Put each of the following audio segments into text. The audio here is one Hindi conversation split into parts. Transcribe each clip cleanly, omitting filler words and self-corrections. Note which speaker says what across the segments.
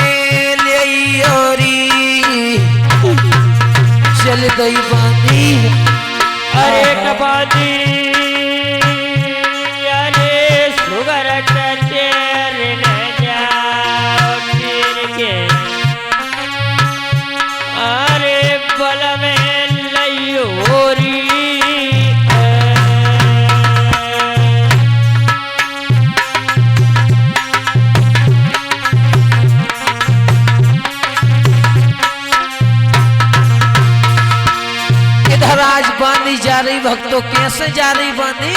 Speaker 1: में ले ओरी चल गई बांधी।
Speaker 2: अरे कबादी अरे सुगर कचेर न जाओ फिर के अरे बल में लयोरी
Speaker 1: इधर आज बांधी जा रही भक्तों कैसे जा रही बांधी।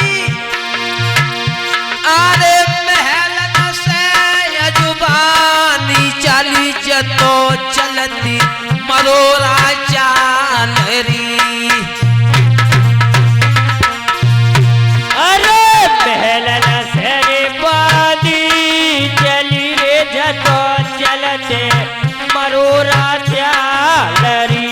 Speaker 1: अरे महल से यजुबानी चाली जतो चलती मरोरा चाल री।
Speaker 2: अरे पहला सरे बादी चली रे जतो चलते मरोरा चालरी।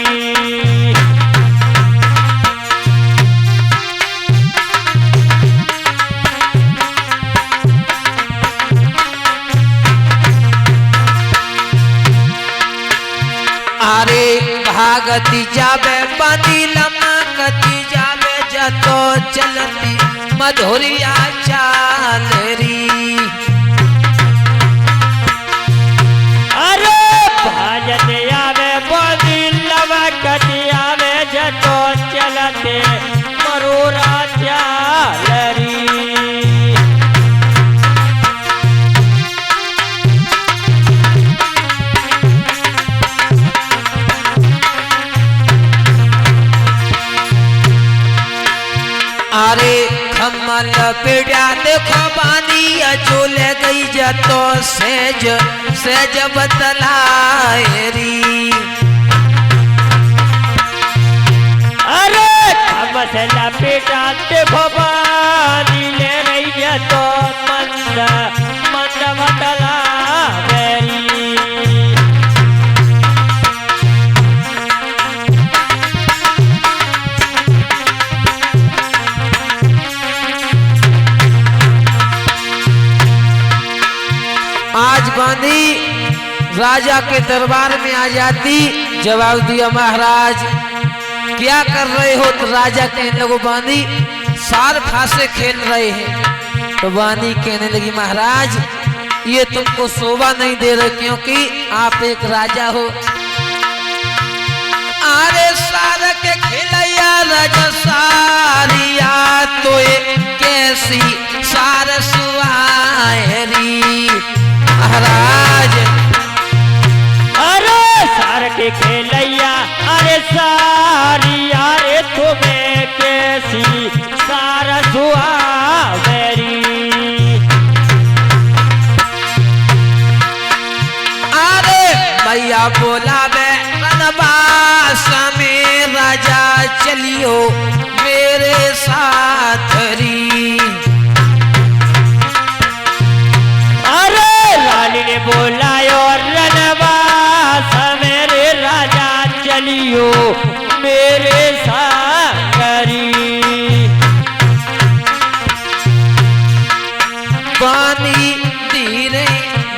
Speaker 1: अरे भागती जावे बांधी लमकती जावे जतो चलती मधुरिया चाल री।
Speaker 2: अरे भाजत आवे बांधी लमकती आवे जतो चलते मरोरा चालरी।
Speaker 1: अरे खमल पेड़ा देखो बानी जो ले गई जतो सेज सेज बतलाए री।
Speaker 2: अरे मसला पेटा देखो बानी ले रही जतो मंद मंद बतला मेरी।
Speaker 1: आज बांधी राजा के दरबार में आ जाती। जवाब दिया महाराज क्या कर रहे हो। तो राजा कहने लगो बांधी सार फांसे खेल रहे हैं। तो बांधी कहने लगी महाराज ये तुमको शोभा नहीं दे रहे क्योंकि आप एक राजा हो। अरे सार के खिलैया राजा सारिया तो कैसी सार सुहारी महाराज।
Speaker 2: अरे सार के खेलैया अरे सारी अरे तुम्हें कैसी सारा सुहावरी।
Speaker 1: अरे भैया बोला मैं रनवास में राजा चलियो मेरे साथ री।
Speaker 2: अरे रानी ने बोलायो रनवास मेरे राजा चलियो मेरे सागरी।
Speaker 1: पानी धीरे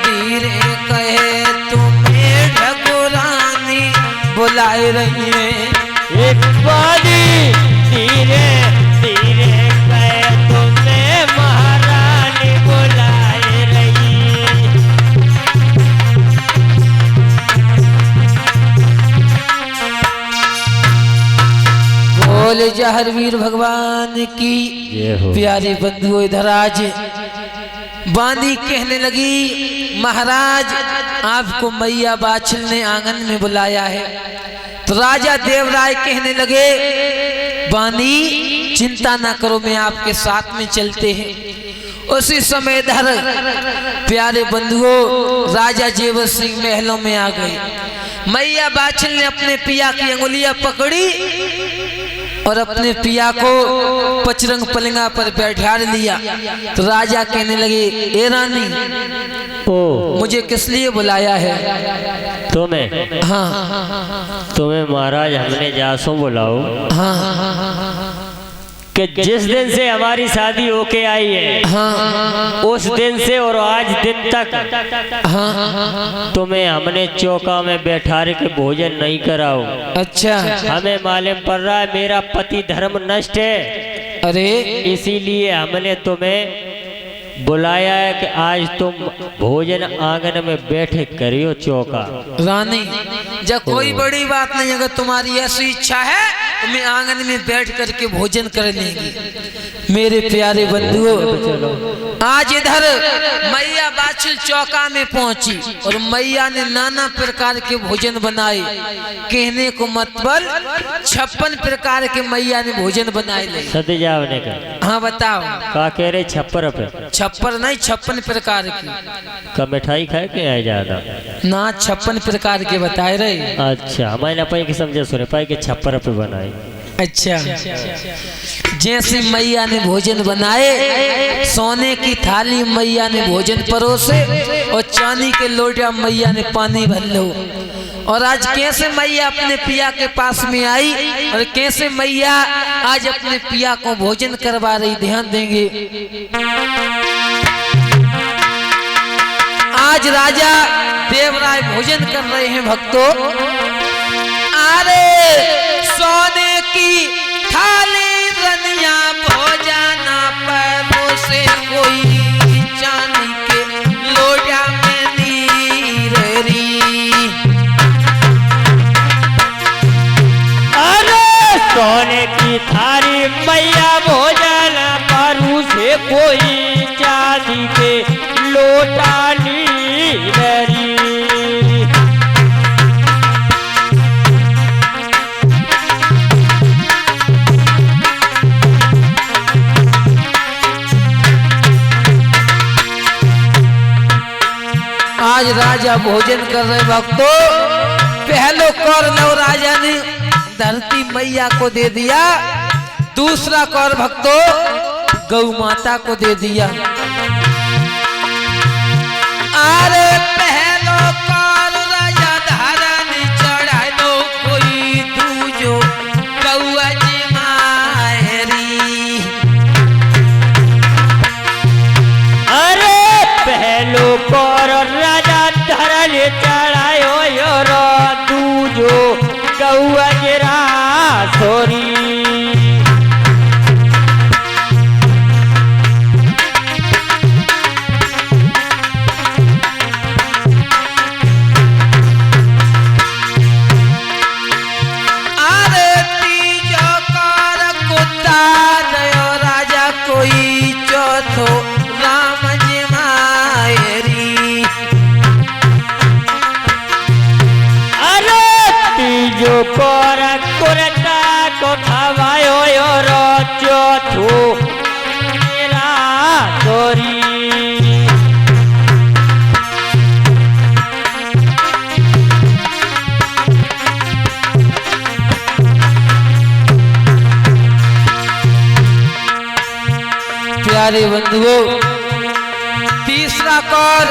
Speaker 1: धीरे कहे तुम्हें ढकुरानी बुलाए रही है।
Speaker 2: एक पानी धीरे धीरे कहे तुम्हें महारानी बुलाए रही।
Speaker 1: बोले जहरवीर भगवान की प्यारे बंधुओं इधर आज बांधी कहने लगी महाराज आपको मैया बाछल ने आंगन में बुलाया है। तो राजा देवराय कहने लगे बांधी चिंता ना करो मैं आपके साथ में चलते हैं। उसी समय इधर प्यारे बंधुओं राजा जेवर सिंह महलों में आ गए। मैया बाछल ने अपने पिया की अंगुलियां पकड़ी और अपने पिया को पचरंग पलंगा पर बैठा लिया। तो राजा कहने लगे ए रानी मुझे किस लिए बुलाया है।
Speaker 2: तुम्हें
Speaker 1: हाँ
Speaker 2: तुम्हें महाराज हमने जासों बुलाओ।
Speaker 1: हाँ
Speaker 2: कि जिस दिन से हमारी शादी होके आई है,
Speaker 1: हाँ
Speaker 2: उस दिन से और आज दिन तक
Speaker 1: हाँ
Speaker 2: तुम्हें हमने चौका में बैठा के भोजन नहीं कराओ।
Speaker 1: अच्छा।
Speaker 2: हमें मालूम पड़ रहा है मेरा पति धर्म नष्ट है,
Speaker 1: अरे
Speaker 2: इसीलिए हमने तुम्हें बुलाया है कि आज तुम भोजन आंगन में बैठे करियो चौका।
Speaker 1: रानी जब कोई बड़ी बात नहीं, अगर तुम्हारी ऐसी इच्छा है तो मैं आंगन में बैठ करके भोजन कर लेंगी। मेरे प्यारे बंधुओं, आज इधर मैया बाछिल चौका में पहुंची और मैया ने नाना प्रकार के भोजन बनाए। कहने को मतलब 56 प्रकार के मैया ने भोजन बनाए ले।
Speaker 2: सतजाव ने का
Speaker 1: हाँ बताओ।
Speaker 2: का कह रहे 56 पे
Speaker 1: 56 नहीं 56 प्रकार की
Speaker 2: का मिठाई खाए के आए ज्यादा
Speaker 1: ना, 56 प्रकार के बताए रहे।
Speaker 2: अच्छा मैंने पाई के समझे सुने पाई के 56 पे बनाए।
Speaker 1: अच्छा। जैसे मैया ने भोजन बनाए, सोने की थाली मैया ने भोजन परोसे और चांदी के लोटा मैया ने पानी भर लो। और आज कैसे मैया अपने पिया के पास में आई और कैसे मैया आज अपने पिया को भोजन करवा रही, ध्यान देंगे। आज राजा देवराय भोजन कर रहे हैं भक्तों। अरे सोने की थाली रनिया भोजन परोसे कोई चांदी के लोटा में नीर री।
Speaker 2: अरे सोने की थाली मैया भोजन परोसे कोई चांदी के लोटा नीरी।
Speaker 1: आज राजा भोजन कर रहे भक्तों। पहलो कौर नव राजा ने धरती मैया को दे दिया, दूसरा कौर भक्तों गौ माता को दे दिया। अरे पहलो कौर राजा धारण चढ़ा दो कोई दूजो गौआ जी मायरी।
Speaker 2: अरे पहलो कौर राजा धरल चढ़ायो योरो दूजो गौआ गिरा सोरी।
Speaker 1: अरे तीजो कौर कुत्ता नयो राजा कोई चौथो राम जी मायरी।
Speaker 2: अरे तीजो कौर कुरता को खवायो योरो चौथो गिरा सोरी।
Speaker 1: प्यारे बंधुओं, तीसरा कौर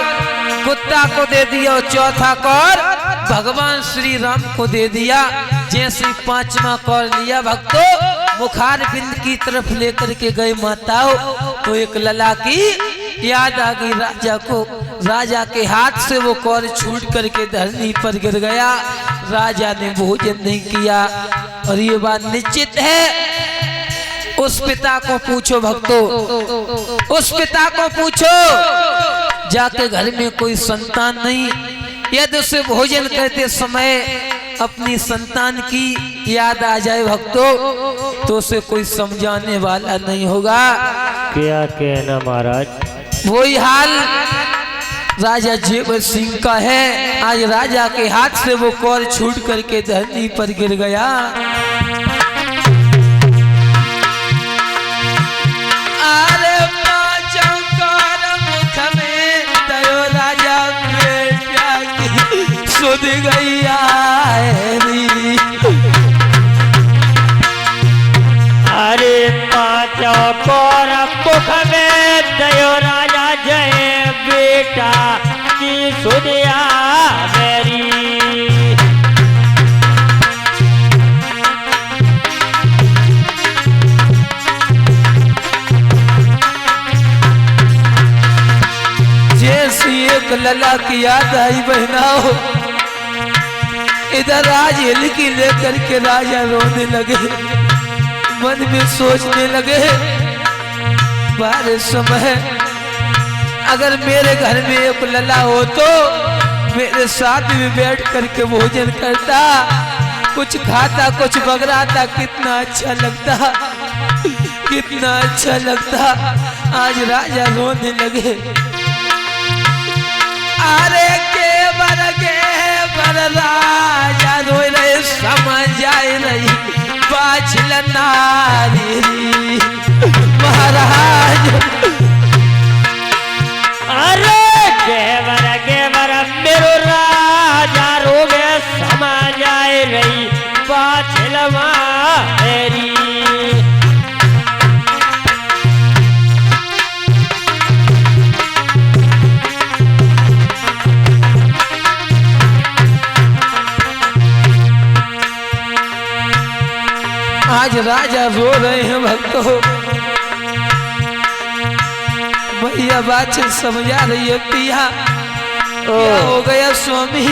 Speaker 1: कुत्ता को दे दिया और चौथा कौर भगवान श्री राम को दे दिया। जैसे पांचवा कौर लिया भक्तों, मुखार बिंद की तरफ लेकर के गए माताओं तो एक लला की याद आ गई राजा को। राजा के हाथ से वो कौर छूट करके धरनी पर गिर गया। राजा ने भोजन नहीं किया और ये बात निश्चित है। उस पिता को पूछो भक्तों, उस पिता को पूछो जाके घर में कोई संतान नहीं, यदि उसे भोजन करते समय अपनी संतान की याद आ जाए भक्तों तो उसे कोई समझाने वाला नहीं होगा।
Speaker 2: क्या कहना महाराज।
Speaker 1: वही हाल राजा जेवर सिंह का है। आज राजा के हाथ से वो कौर छूट करके धरती पर गिर गया। अरे पांचों कौर मुख में दयो राजा बेटा की सुध गई आयरी।
Speaker 2: अरे पांचों कौर मुख में दयो राजा जय बेटा की सुधिया मेरी।
Speaker 1: लला की याद आई बहनाओ। इधर राज हिलकी लेकर के राजा रोने लगे, मन में सोचने लगे बारे समय अगर मेरे घर में एक लला हो तो मेरे साथ में बैठ करके भोजन करता, कुछ खाता कुछ बगराता, कितना अच्छा लगता, कितना अच्छा लगता। आज राजा रोने लगे। अरे के बर राजा रो रहे, समझ आए नहीं बाछल नारी महाराज।
Speaker 2: अरे गेवर मेरो राजा रोगे, समझ आए रही बाछल मारी।
Speaker 1: आज राजा रो रहे हैं भक्तों। भैया बात समझा रही है पिया, क्या हो गया स्वामी?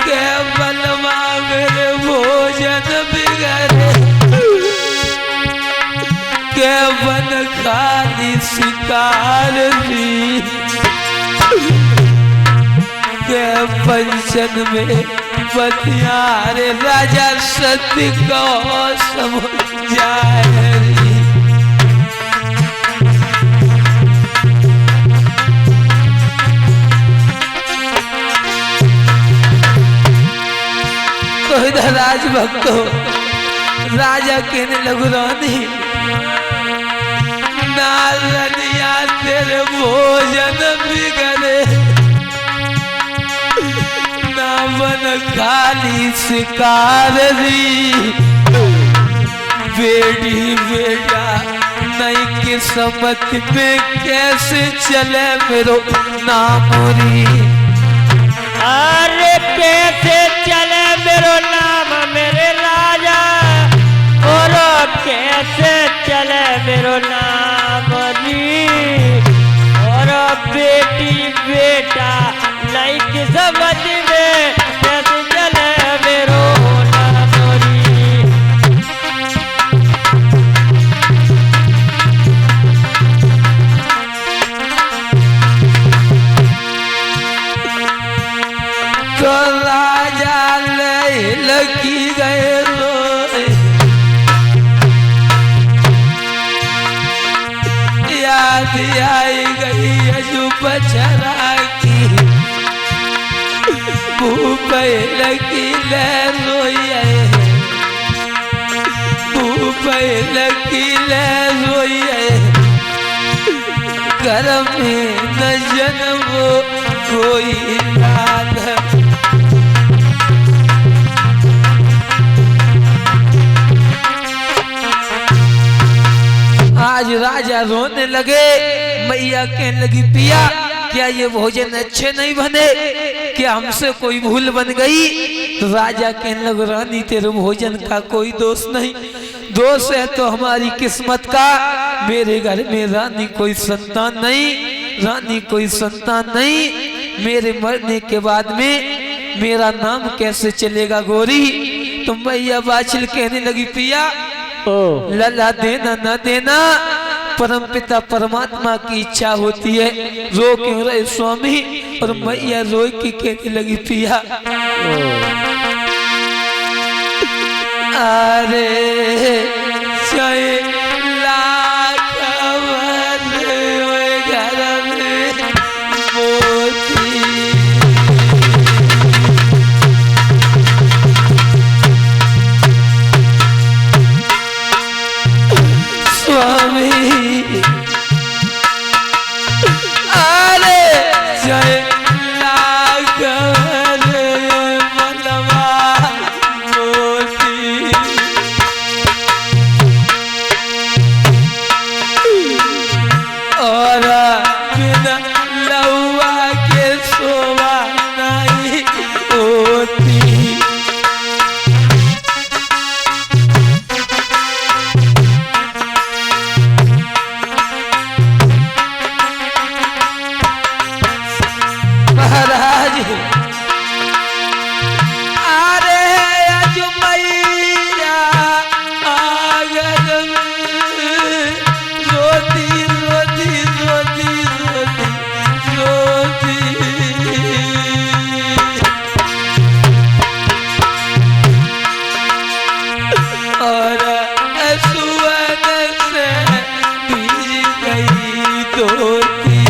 Speaker 1: केवल मेरे भोजन बिगड़े, केवल खाली शिकार भी के पंचन में बतियारे राजा सत्य को समझाए। तो इधर राज भक्तो राजा कहने लगो रानी, नारनिया तेरे भोजन बिगड़े, नावन खाली शिकार दी, बेटी बेटा नहीं किस्मत में कैसे चले मेरो नामोरी।
Speaker 2: अरे कैसे चले मेरो नाम मेरे राजा, और कैसे चले मेरो नाम री, और बेटी बेटा नहीं किस्मत में कैसे चले मेरो नाम री।
Speaker 1: तो राजा लगी गए रोए, याद आई गई अजू बछरा की, भूप लगी ले रोए, भूप लगी ले रोए, घर में न जन्मो कोई लाल। आज राजा रोने लगे। मैया कहने लगी पिया क्या ये भोजन अच्छे नहीं बने, क्या हमसे कोई भूल बन गई? तो राजा कहने लगे रानी तेरे भोजन का कोई दोष नहीं, दोष है तो हमारी किस्मत का। मेरे घर में रानी कोई संतान नहीं, रानी कोई संतान नहीं, मेरे मरने के बाद में मेरा नाम कैसे चलेगा गोरी? तो मैया बाछिल कहने लगी पिया लला देना न देना परम पिता परमात्मा की इच्छा होती है, रो क्यों रहे स्वामी? और मैया रो के कहने लगी पिया अरे चाहे लाख घर में मोती स्वामी, अरे जय लाघव मनवा मोती महाराज अरे आज मैया आंगन में रोती रोती रोती रोती रोती और सुवन से भीज गई धोती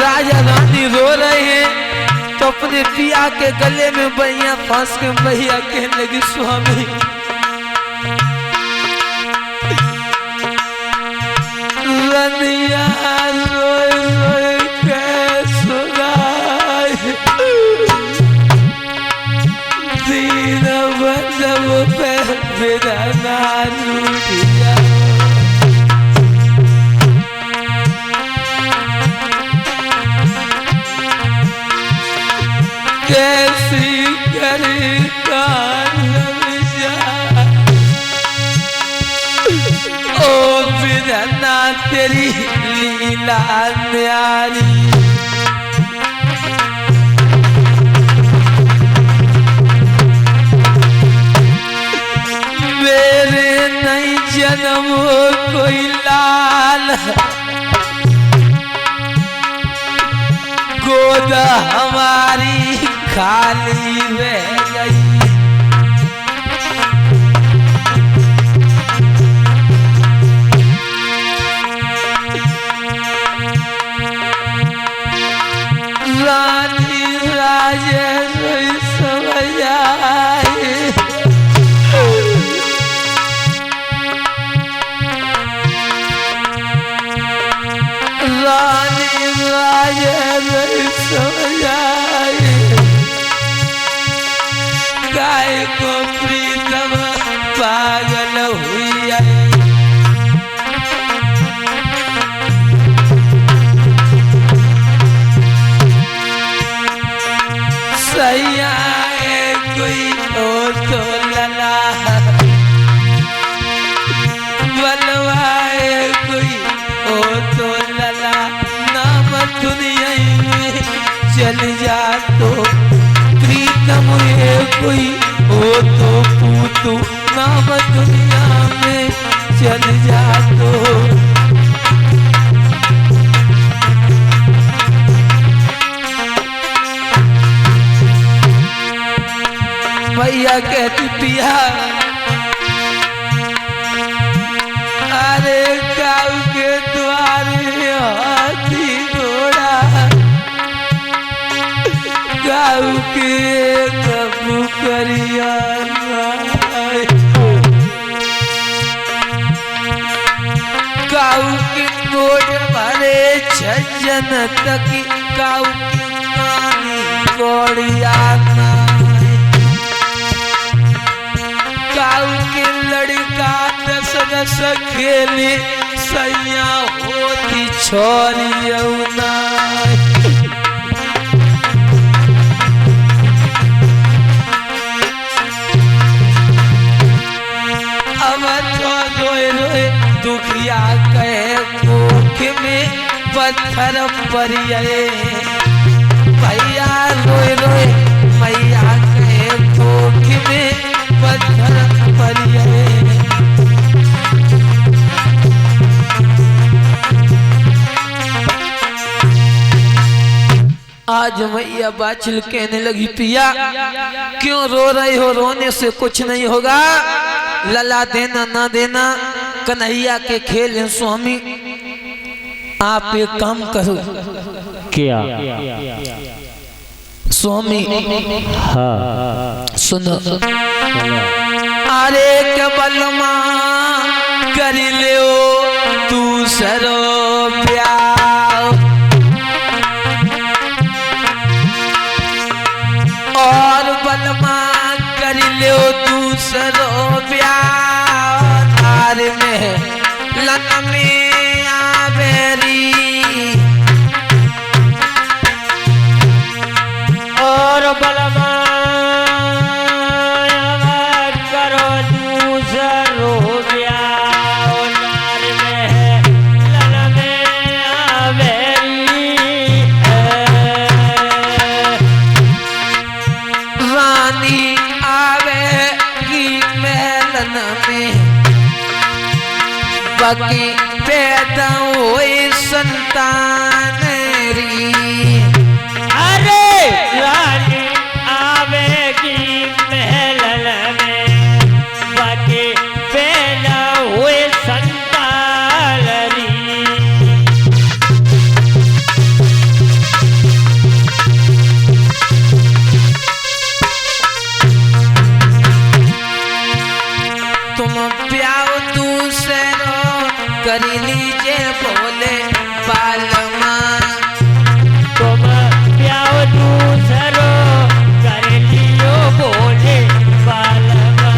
Speaker 1: राजा रानी रो रहे हैं तो अपने पिया के गले में बैया फांस के मैया कहने लगी स्वामी रनिया रोए रोए के सुनाए दीन बंधव पे बिना रूठिया कैसी करी ओ बिरना तेरी लीला न्यारी मेरे नहीं जन्म कोई लाल गोदा हमारी खाली रह गई रानी राजे समझ आए रानी राजे समझ आए गाय को प्रीतम पागल हुई है सैया कोई हो तो लला बलवाए कोई हो तो लला नाम दुनिया में चल जा तो प्रीतम ये कोई हो तो पूतू नाम दुनिया में चल जा तो मैया कहती पिया अरे काऊ के द्वारे हाथी घोड़ा काऊ के कबू करिया काऊ के नोट भरे छजन तक काऊ की नानी कोड़िया काऊ के लड़का दस दस खेले सैया होती छोरी अब तो रोए रोए दुखिया कहे कोख में पत्थर परिये भैया रोए रोए मैया कहे कोख में पत्थर परिये आज मैया बाछिल कहने लगी पिया क्यों रो रहे हो रोने से कुछ नहीं होगा लला देना ना देना कन्हैया के खेल हैं स्वामी आप एक काम करो
Speaker 2: क्या
Speaker 1: स्वामी
Speaker 2: हाँ
Speaker 1: सुनो अरे केवल कर ले तू सरो प्यार और बलमा कर ले दूसरो प्यार में लन में आवेरी
Speaker 2: और बलमा
Speaker 1: में बाकी पैदा हुए संतान री।
Speaker 2: अरे रानी आवेगी महल में बाकी पैदा हुए संतान री।
Speaker 1: तुम प्याओ दूसरो कर लीजिए बोले बालमा।
Speaker 2: तुम प्याओ दूसरो कर लियो बोले बालमा।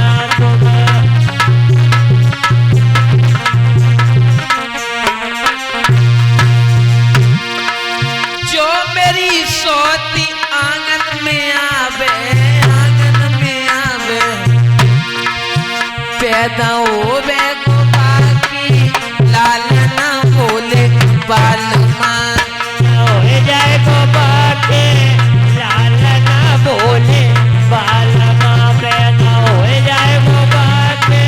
Speaker 1: जो मेरी सोती आंगन में आवे, आंगन में आवे पैदा होवे को बाकी लाल ना बोले बालमा।
Speaker 2: हो जाए को बाके लाल ना बोले बालमा। पैदा हो जाए को बाके।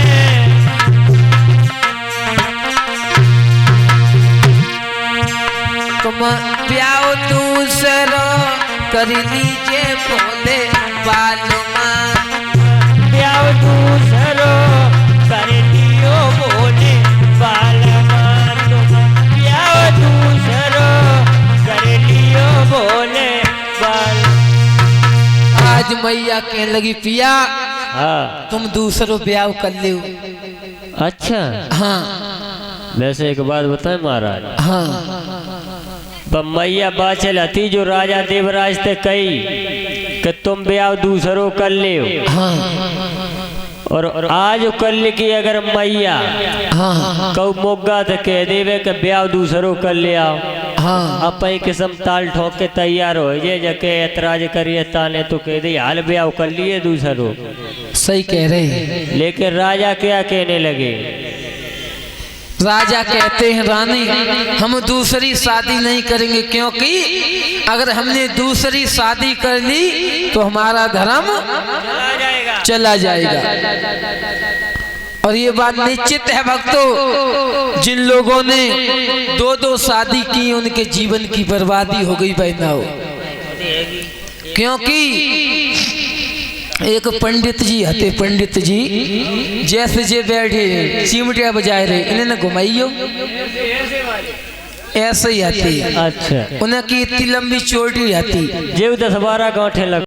Speaker 1: तुम प्याओ दूसरो कर लीजिए बोले बालमा।
Speaker 2: प्याओ दूसरो कर लियो बोले बालमा। तुम प्याओ दूसरो कर लियो बोले बाल।
Speaker 1: आज मैया कहने लगी पिया
Speaker 2: हाँ
Speaker 1: तुम दूसरो ब्याह कर लियो।
Speaker 2: अच्छा।
Speaker 1: हाँ
Speaker 2: वैसे एक बात बताए महाराज,
Speaker 1: हाँ
Speaker 2: मैया बाचल हती जो राजा देवराज ते कही कि तुम ब्याह दूसरो कर ले।
Speaker 1: हाँ
Speaker 2: और आज कल की अगर मैया
Speaker 1: हाँ
Speaker 2: कऊ मोगा तो कह देवे कि ब्याह दूसरो कर ले आओ।
Speaker 1: हाँ
Speaker 2: अब पई किस्म ताल ठोक के तैयार हो जे जके ऐतराज करिए ताने तो कह दे हाल ब्याह कर लिए दूसरो।
Speaker 1: सही कह रहे हैं।
Speaker 2: लेकिन राजा क्या कहने लगे?
Speaker 1: राजा कहते हैं रानी हम दूसरी शादी नहीं करेंगे क्योंकि अगर हमने दूसरी शादी कर ली तो हमारा धर्म चला जाएगा। और ये बात निश्चित है भक्तों, जिन लोगों ने दो दो शादी की उनके जीवन की बर्बादी हो गई बहनाओ। क्योंकि एक पंडित जी हते, पंडित जी जैसे जे बैठे चिमटिया बजाए रहे इन्हें घुमाइयो ऐसे ही आती।
Speaker 2: अच्छा
Speaker 1: उन्हें की इतनी लंबी चोटी आती
Speaker 2: जेव 10-12 गांठे लग